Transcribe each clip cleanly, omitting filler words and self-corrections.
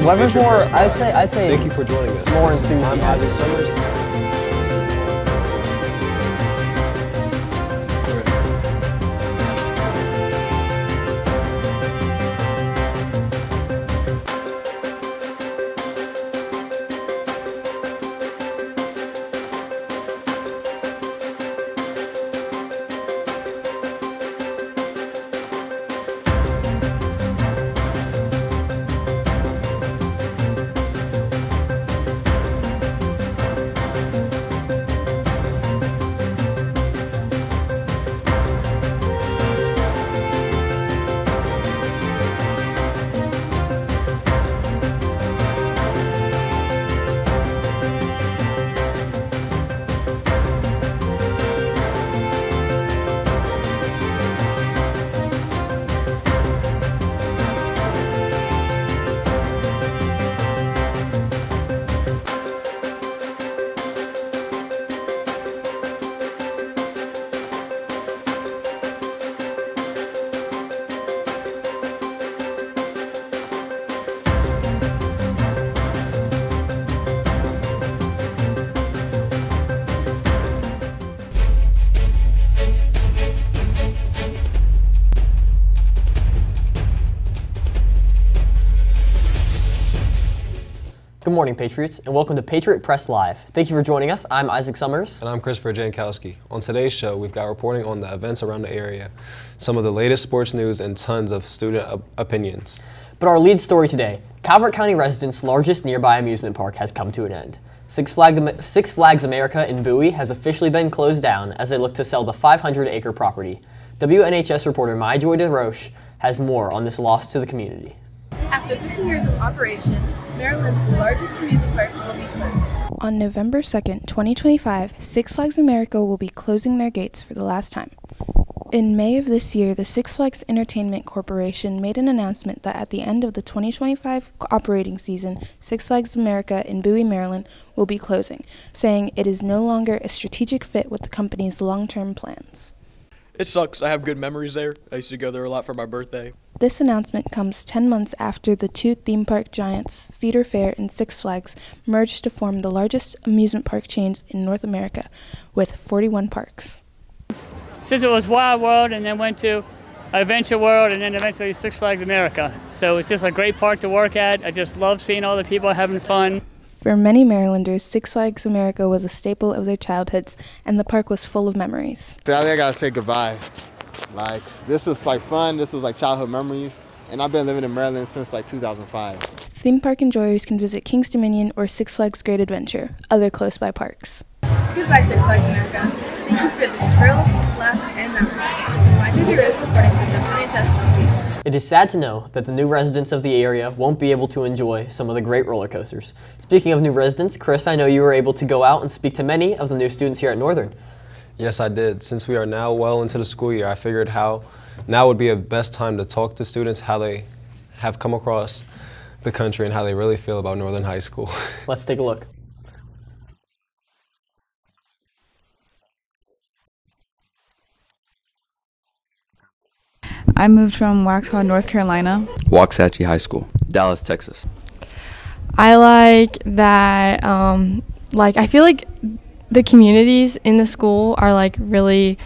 weather's Patriot more, Press Live. I'd say Thank you for joining us. more I'm Isaac enthusiastic. Summers. Good morning, Patriots, and welcome to Patriot Press Live. Thank you for joining us. I'm Isaac Summers. And I'm Christopher Jankowski. On today's show, we've got reporting on the events around the area, some of the latest sports news, and tons of student opinions. But our lead story today, Calvert County residents' largest nearby amusement park has come to an end. Six Flags America in Bowie has officially been closed down as they look to sell the 500-acre property. WNHS reporter Myjoy DeRoche has more on this loss to the community. After 50 years of operation, Maryland's largest amusement park will be closed. On November 2nd, 2025, Six Flags America will be closing their gates for the last time. In May of this year, the Six Flags Entertainment Corporation made an announcement that at the end of the 2025 operating season, Six Flags America in Bowie, Maryland will be closing, saying it is no longer a strategic fit with the company's long-term plans. It sucks. I have good memories there. I used to go there a lot for my birthday. This announcement comes 10 months after the two theme park giants, Cedar Fair and Six Flags, merged to form the largest amusement park chains in North America, with 41 parks. Since it was Wild World and then went to Adventure World and then eventually Six Flags America. So it's just a great park to work at. I just love seeing all the people having fun. For many Marylanders, Six Flags America was a staple of their childhoods, and the park was full of memories. So I think I gotta say goodbye. Like, this is like fun, this was like childhood memories, and I've been living in Maryland since like 2005. Theme park enjoyers can visit King's Dominion or Six Flags Great Adventure, other close-by parks. Goodbye, Six Flags America. Thank you for the thrills, laughs, and memories. This is Myjoy DeRoche reporting for WNHS TV. It is sad to know that the new residents of the area won't be able to enjoy some of the great roller coasters. Speaking of new residents, Chris, I know you were able to go out and speak to many of the new students here at Northern. Yes, I did. Since we are now well into the school year, I figured now would be a best time to talk to students how they have come across the country and how they really feel about Northern High School. Let's take a look. I moved from Waxhaw, North Carolina. Waxahachie High School, Dallas, Texas. I like that, I feel like the communities in the school are really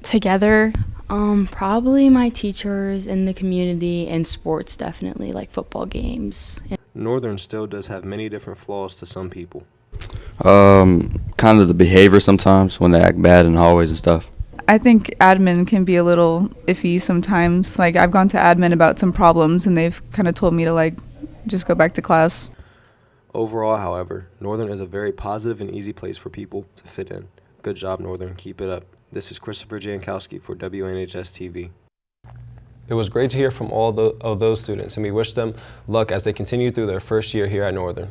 together. Probably my teachers in the community and sports, definitely, like football games. Northern still does have many different flaws to some people. Kind of the behavior sometimes when they act bad in hallways and stuff. I think admin can be a little iffy sometimes. Like, I've gone to admin about some problems and they've kind of told me to just go back to class. Overall, however, Northern is a very positive and easy place for people to fit in. Good job, Northern. Keep it up. This is Christopher Jankowski for WNHS TV. It was great to hear from all of those students, and we wish them luck as they continue through their first year here at Northern.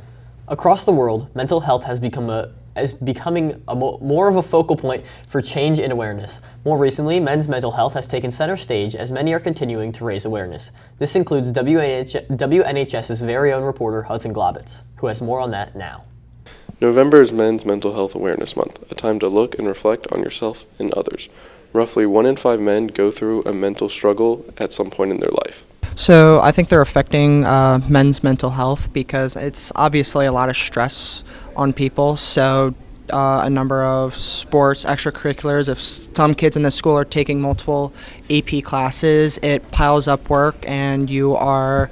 Across the world, mental health has becoming more of a focal point for change and awareness. More recently, men's mental health has taken center stage as many are continuing to raise awareness. This includes WNHS's very own reporter Hudson Globitz, who has more on that now. November is Men's Mental Health Awareness Month, a time to look and reflect on yourself and others. Roughly 1 in 5 men go through a mental struggle at some point in their life. So I think they're affecting men's mental health because it's obviously a lot of stress on people. So a number of sports extracurriculars, if some kids in the school are taking multiple AP classes, it piles up work and you are,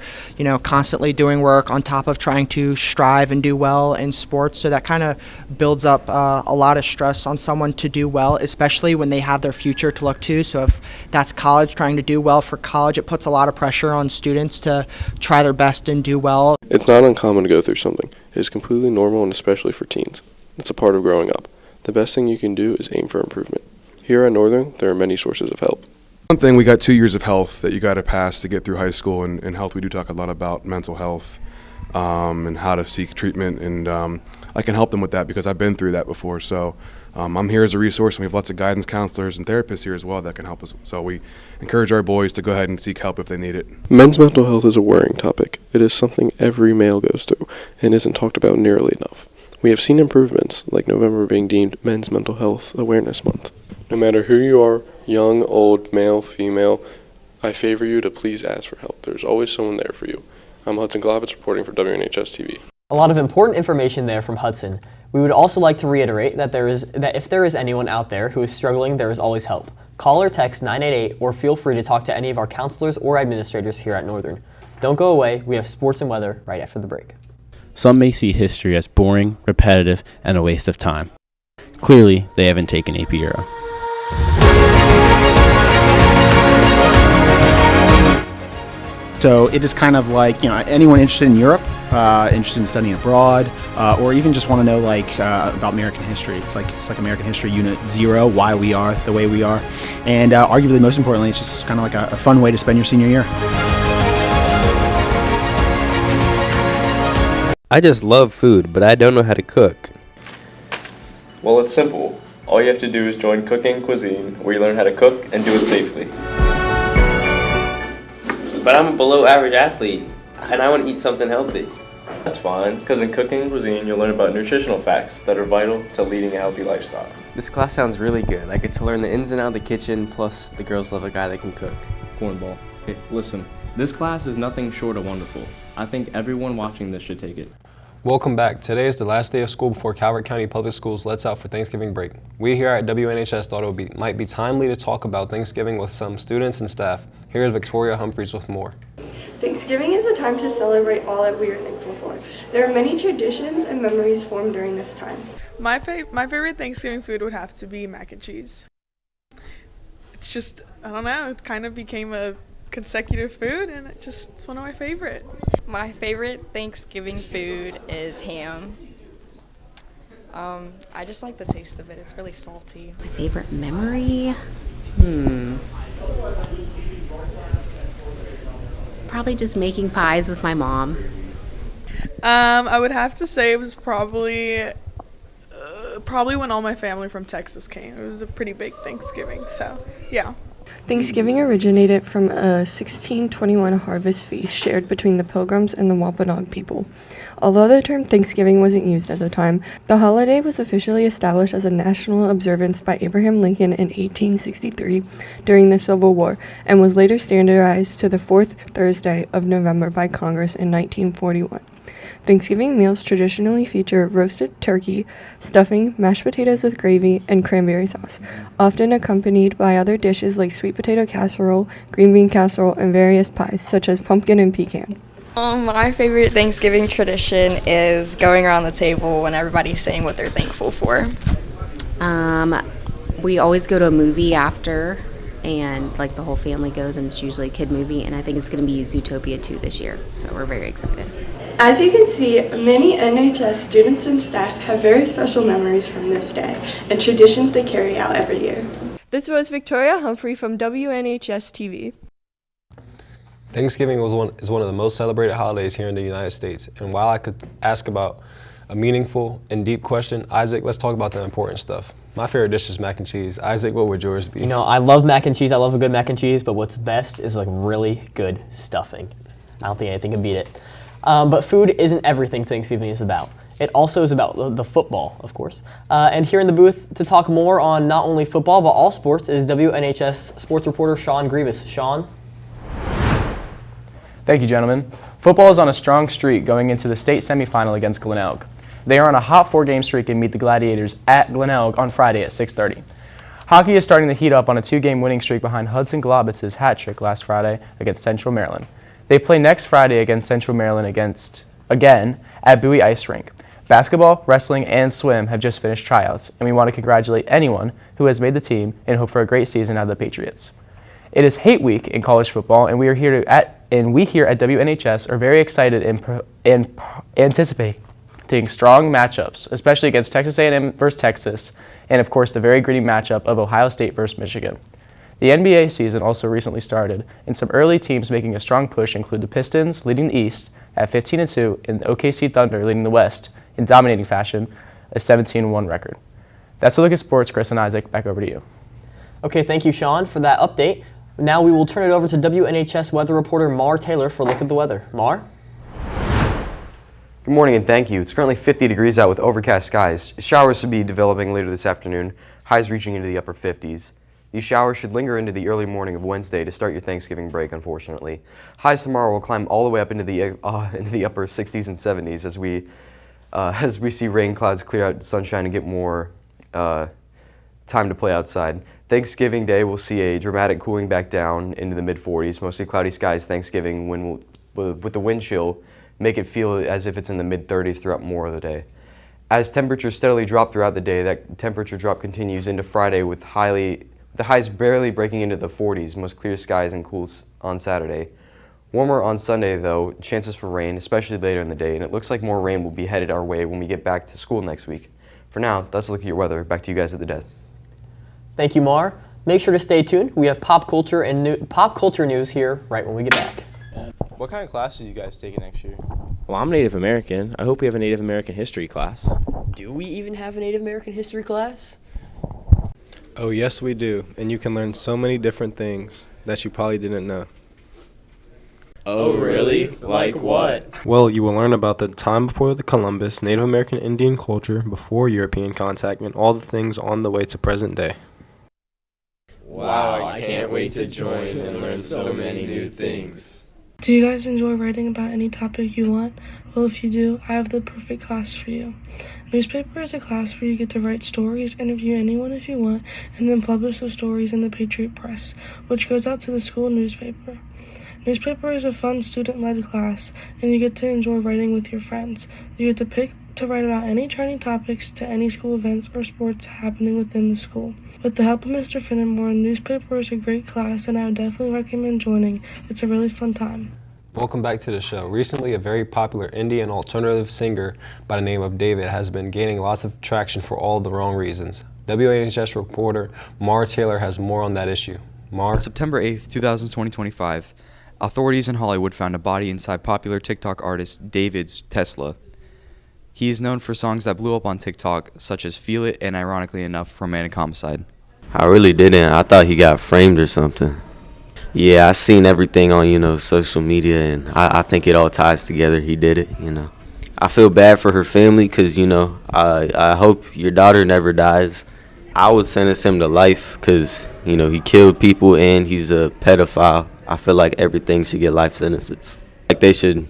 constantly doing work on top of trying to strive and do well in sports. So that kind of builds up a lot of stress on someone to do well, especially when they have their future to look to. So if that's college, trying to do well for college, it puts a lot of pressure on students to try their best and do well. It's not uncommon to go through something. It is completely normal, and especially for teens. It's a part of growing up. The best thing you can do is aim for improvement. Here at Northern, there are many sources of help. One thing, we got 2 years of health that you got to pass to get through high school. And in health, we do talk a lot about mental health and how to seek treatment. And I can help them with that because I've been through that before. So I'm here as a resource, and we have lots of guidance counselors and therapists here as well that can help us. So we encourage our boys to go ahead and seek help if they need it. Men's mental health is a worrying topic. It is something every male goes through and isn't talked about nearly enough. We have seen improvements, like November being deemed Men's Mental Health Awareness Month. No matter who you are, young, old, male, female, I favor you to please ask for help. There's always someone there for you. I'm Hudson Glavitz reporting for WNHS TV. A lot of important information there from Hudson. We would also like to reiterate that if there is anyone out there who is struggling, there is always help. Call or text 988 or feel free to talk to any of our counselors or administrators here at Northern. Don't go away, we have sports and weather right after the break. Some may see history as boring, repetitive, and a waste of time. Clearly, they haven't taken AP Euro. So it is kind of like, anyone interested in Europe, interested in studying abroad, or even just want to know about American history. It's like American History Unit 0, why we are the way we are. And arguably most importantly, it's just kind of like a fun way to spend your senior year. I just love food, but I don't know how to cook. Well, it's simple. All you have to do is join Cooking Cuisine, where you learn how to cook and do it safely. But I'm a below average athlete, and I want to eat something healthy. That's fine, because in Cooking Cuisine, you'll learn about nutritional facts that are vital to leading a healthy lifestyle. This class sounds really good. I get to learn the ins and outs of the kitchen, plus the girls love a guy that can cook. Cornball. Hey, listen, this class is nothing short of wonderful. I think everyone watching this should take it. Welcome back. Today is the last day of school before Calvert County Public Schools lets out for Thanksgiving break. We here at WNHS thought it might be timely to talk about Thanksgiving with some students and staff. Here is Victoria Humphreys with more. Thanksgiving is a time to celebrate all that we are thankful for. There are many traditions and memories formed during this time. My favorite Thanksgiving food would have to be mac and cheese. It's just, I don't know, it kind of became a consecutive food, and it's one of my favorite. My favorite Thanksgiving food is ham. I just like the taste of it. It's really salty. My favorite memory? Probably just making pies with my mom. I would have to say it was probably when all my family from Texas came. It was a pretty big Thanksgiving, so yeah. Thanksgiving originated from a 1621 harvest feast shared between the Pilgrims and the Wampanoag people. Although the term Thanksgiving wasn't used at the time, the holiday was officially established as a national observance by Abraham Lincoln in 1863 during the Civil War, and was later standardized to the fourth Thursday of November by Congress in 1941. Thanksgiving meals traditionally feature roasted turkey, stuffing, mashed potatoes with gravy, and cranberry sauce, often accompanied by other dishes like sweet potato casserole, green bean casserole, and various pies, such as pumpkin and pecan. My favorite Thanksgiving tradition is going around the table and everybody's saying what they're thankful for. We always go to a movie after, and the whole family goes, and it's usually a kid movie, and I think it's going to be Zootopia 2 this year, so we're very excited. As you can see, many NHS students and staff have very special memories from this day and traditions they carry out every year. This was Victoria Humphrey from WNHS TV. Thanksgiving is one of the most celebrated holidays here in the United States. And while I could ask about a meaningful and deep question, Isaac, let's talk about the important stuff. My favorite dish is mac and cheese. Isaac, what would yours be? I love mac and cheese. I love a good mac and cheese, but what's best is really good stuffing. I don't think anything can beat it. But food isn't everything Thanksgiving is about. It also is about the football, of course. And here in the booth to talk more on not only football, but all sports is WNHS sports reporter Sean Grievous. Sean? Thank you, gentlemen. Football is on a strong streak going into the state semifinal against Glenelg. They are on a hot 4-game streak and meet the Gladiators at Glenelg on Friday at 6:30. Hockey is starting to heat up on a 2-game winning streak behind Hudson Globitz's hat trick last Friday against Central Maryland. They play next Friday against Central Maryland again at Bowie Ice Rink. Basketball, wrestling, and swim have just finished tryouts, and we want to congratulate anyone who has made the team and hope for a great season out of the Patriots. It is Hate Week in college football, and we here at WNHS are very excited and anticipating strong matchups, especially against Texas A&M versus Texas, and of course the very gritty matchup of Ohio State versus Michigan. The NBA season also recently started, and some early teams making a strong push include the Pistons leading the East at 15-2 and the OKC Thunder leading the West in dominating fashion, a 17-1 record. That's a look at sports. Chris and Isaac, back over to you. Okay, thank you, Sean, for that update. Now we will turn it over to WNHS weather reporter Mar Taylor for a look at the weather. Mar? Good morning and thank you. It's currently 50 degrees out with overcast skies. Showers should be developing later this afternoon, highs reaching into the upper 50s. These showers should linger into the early morning of Wednesday to start your Thanksgiving break, unfortunately. Highs tomorrow will climb all the way up into the upper 60s and 70s as we see rain clouds clear out sunshine and get more time to play outside. Thanksgiving Day will see a dramatic cooling back down into the mid-40s. Mostly cloudy skies Thanksgiving with the wind chill make it feel as if it's in the mid-30s throughout more of the day. As temperatures steadily drop throughout the day, that temperature drop continues into Friday with the highs barely breaking into the 40s, most clear skies and cools on Saturday. Warmer on Sunday though, chances for rain, especially later in the day, and it looks like more rain will be headed our way when we get back to school next week. For now, that's a look at your weather. Back to you guys at the desk. Thank you, Mar. Make sure to stay tuned. We have pop culture news here right when we get back. What kind of classes are you guys taking next year? Well, I'm Native American. I hope we have a Native American history class. Do we even have a Native American history class? Oh, yes, we do. And you can learn so many different things that you probably didn't know. Oh, really? Like what? Well, you will learn about the time before the Columbus, Native American Indian culture, before European contact, and all the things on the way to present day. Wow, I can't wait to join and learn so many new things. Do you guys enjoy writing about any topic you want? Well, if you do, I have the perfect class for you. Newspaper is a class where you get to write stories, interview anyone if you want, and then publish the stories in the Patriot Press, which goes out to the school newspaper. Newspaper is a fun student-led class, and you get to enjoy writing with your friends. You get to pick to write about any trending topics to any school events or sports happening within the school. With the help of Mr. Finnemore, Newspaper is a great class, and I would definitely recommend joining. It's a really fun time. Welcome back to the show. Recently, a very popular indie and alternative singer by the name of David has been gaining lots of traction for all the wrong reasons. WNHS reporter Mar Taylor has more on that issue. Mar? On September 8th, 2025, authorities in Hollywood found a body inside popular TikTok artist David's Tesla. He is known for songs that blew up on TikTok, such as Feel It and, ironically enough, Romantic Homicide. I really didn't. I thought he got framed or something. Yeah, I seen everything on, social media, and I think it all ties together. He did it, I feel bad for her family because, I hope your daughter never dies. I would sentence him to life because, he killed people and he's a pedophile. I feel like everything should get life sentences. Like, they should,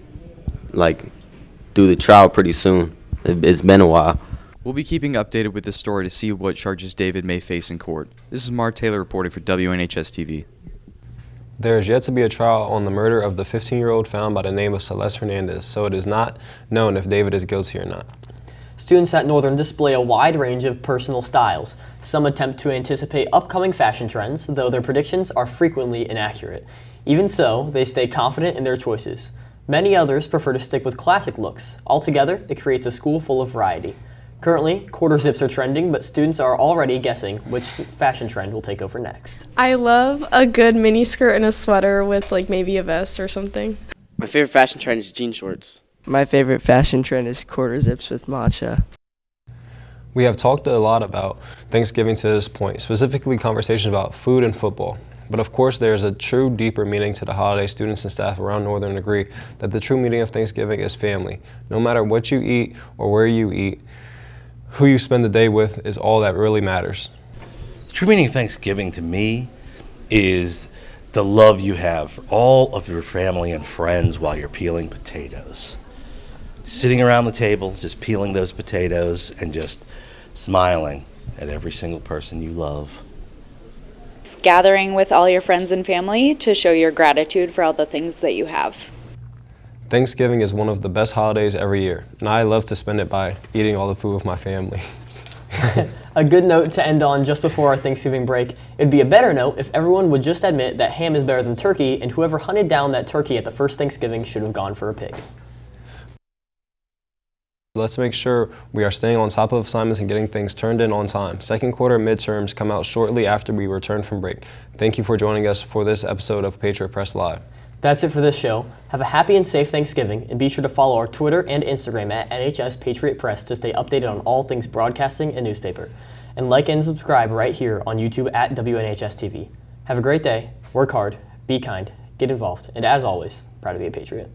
do the trial pretty soon. It's been a while. We'll be keeping updated with this story to see what charges David may face in court. This is Mar Taylor reporting for WNHS TV. There is yet to be a trial on the murder of the 15-year-old found by the name of Celeste Hernandez, so it is not known if David is guilty or not. Students at Northern display a wide range of personal styles. Some attempt to anticipate upcoming fashion trends, though their predictions are frequently inaccurate. Even so, they stay confident in their choices. Many others prefer to stick with classic looks. Altogether, it creates a school full of variety. Currently, quarter zips are trending, but students are already guessing which fashion trend will take over next. I love a good mini skirt and a sweater with maybe a vest or something. My favorite fashion trend is jean shorts. My favorite fashion trend is quarter zips with matcha. We have talked a lot about Thanksgiving to this point, specifically conversations about food and football. But of course, there is a true deeper meaning to the holiday. Students and staff around Northern agree that the true meaning of Thanksgiving is family. No matter what you eat or where you eat, who you spend the day with is all that really matters. The true meaning of Thanksgiving to me is the love you have for all of your family and friends while you're peeling potatoes. Sitting around the table, just peeling those potatoes and just smiling at every single person you love. Gathering with all your friends and family to show your gratitude for all the things that you have. Thanksgiving is one of the best holidays every year, and I love to spend it by eating all the food with my family. A good note to end on just before our Thanksgiving break. It'd be a better note if everyone would just admit that ham is better than turkey, and whoever hunted down that turkey at the first Thanksgiving should have gone for a pig. Let's make sure we are staying on top of assignments and getting things turned in on time. Second quarter midterms come out shortly after we return from break. Thank you for joining us for this episode of Patriot Press Live. That's it for this show. Have a happy and safe Thanksgiving, and be sure to follow our Twitter and Instagram at NHS Patriot Press to stay updated on all things broadcasting and newspaper. And like and subscribe right here on YouTube at WNHS TV. Have a great day, work hard, be kind, get involved, and as always, proud to be a Patriot.